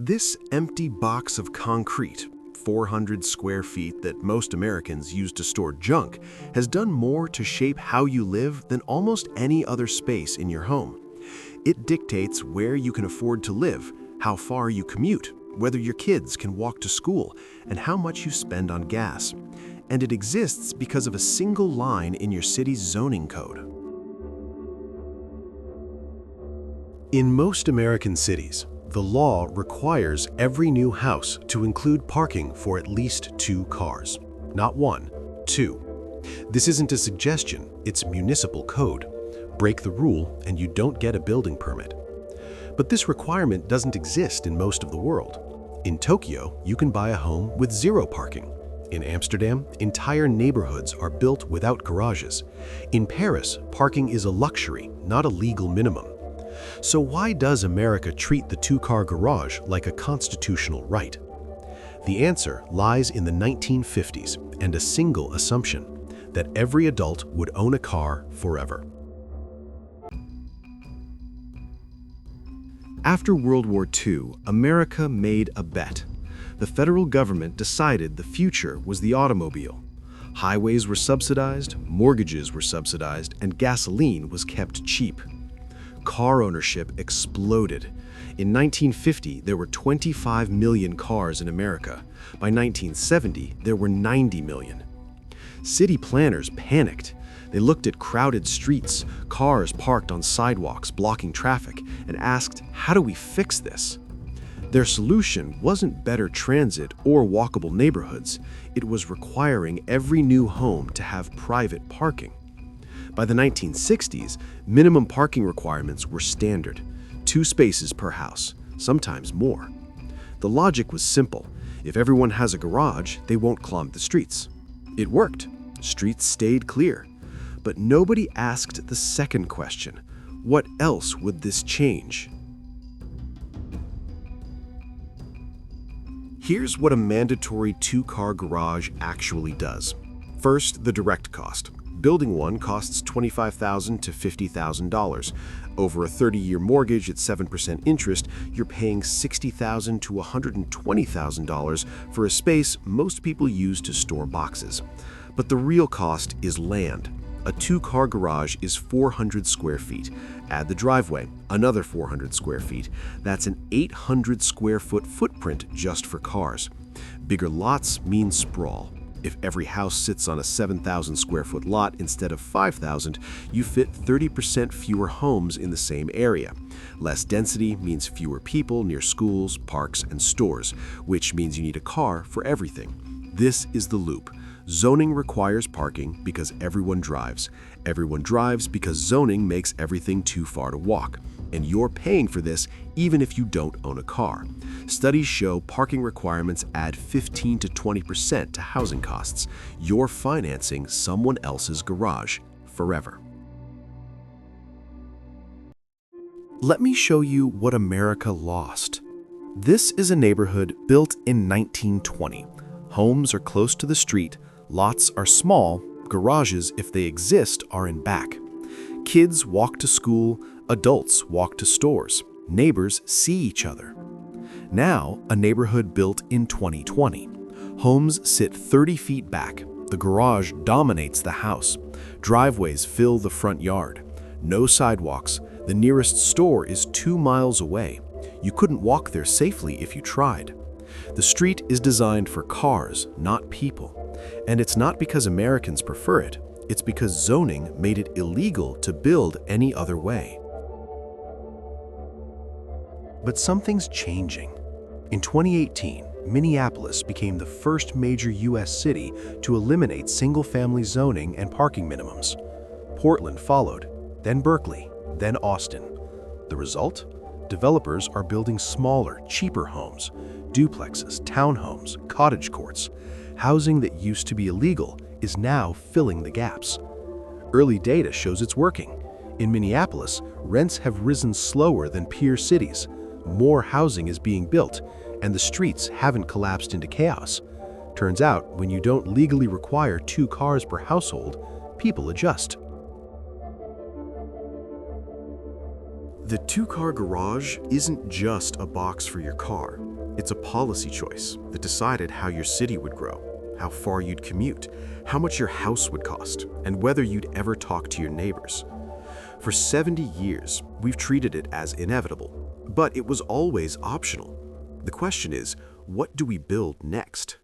This empty box of concrete, 400 square feet that most Americans use to store junk, has done more to shape how you live than almost any other space in your home. It dictates where you can afford to live, how far you commute, whether your kids can walk to school, and how much you spend on gas. And it exists because of a single line in your city's zoning code. In most American cities, the law requires every new house to include parking for at least 2 cars. Not 1, 2. This isn't a suggestion, it's municipal code. Break the rule and you don't get a building permit. But this requirement doesn't exist in most of the world. In Tokyo, you can buy a home with 0 parking. In Amsterdam, entire neighborhoods are built without garages. In Paris, parking is a luxury, not a legal minimum. So why does America treat the 2-car garage like a constitutional right? The answer lies in the 1950s and a single assumption, that every adult would own a car forever. After World War II, America made a bet. The federal government decided the future was the automobile. Highways were subsidized, mortgages were subsidized, and gasoline was kept cheap. Car ownership exploded. In 1950, there were 25 million cars in America. By 1970, there were 90 million. City planners panicked. They looked at crowded streets, cars parked on sidewalks blocking traffic, and asked, how do we fix this? Their solution wasn't better transit or walkable neighborhoods. It was requiring every new home to have private parking. By the 1960s, minimum parking requirements were standard, 2 spaces per house, sometimes more. The logic was simple. If everyone has a garage, they won't clog the streets. It worked. Streets stayed clear. But nobody asked the second question. What else would this change? Here's what a mandatory 2-car garage actually does. First, the direct cost. Building one costs $25,000 to $50,000. Over a 30-year mortgage at 7% interest, you're paying $60,000 to $120,000 for a space most people use to store boxes. But the real cost is land. A 2-car garage is 400 square feet. Add the driveway, another 400 square feet. That's an 800 square foot footprint just for cars. Bigger lots mean sprawl. If every house sits on a 7,000 square foot lot instead of 5,000, you fit 30% fewer homes in the same area. Less density means fewer people near schools, parks, and stores, which means you need a car for everything. This is the loop. Zoning requires parking because everyone drives. Everyone drives because zoning makes everything too far to walk. And you're paying for this even if you don't own a car. Studies show parking requirements add 15 to 20% to housing costs. You're financing someone else's garage forever. Let me show you what America lost. This is a neighborhood built in 1920. Homes are close to the street, lots are small, garages, if they exist, are in back. Kids walk to school, adults walk to stores, neighbors see each other. Now, a neighborhood built in 2020. Homes sit 30 feet back. The garage dominates the house. Driveways fill the front yard. No sidewalks. The nearest store is 2 miles away. You couldn't walk there safely if you tried. The street is designed for cars, not people. And it's not because Americans prefer it. It's because zoning made it illegal to build any other way. But something's changing. In 2018, Minneapolis became the first major U.S. city to eliminate single-family zoning and parking minimums. Portland followed, then Berkeley, then Austin. The result? Developers are building smaller, cheaper homes, duplexes, townhomes, cottage courts. Housing that used to be illegal is now filling the gaps. Early data shows it's working. In Minneapolis, rents have risen slower than peer cities. More housing is being built, and the streets haven't collapsed into chaos. Turns out, when you don't legally require 2 cars per household, people adjust. The 2-car garage isn't just a box for your car. It's a policy choice that decided how your city would grow, how far you'd commute, how much your house would cost, and whether you'd ever talk to your neighbors. For 70 years, we've treated it as inevitable, but it was always optional. The question is, what do we build next?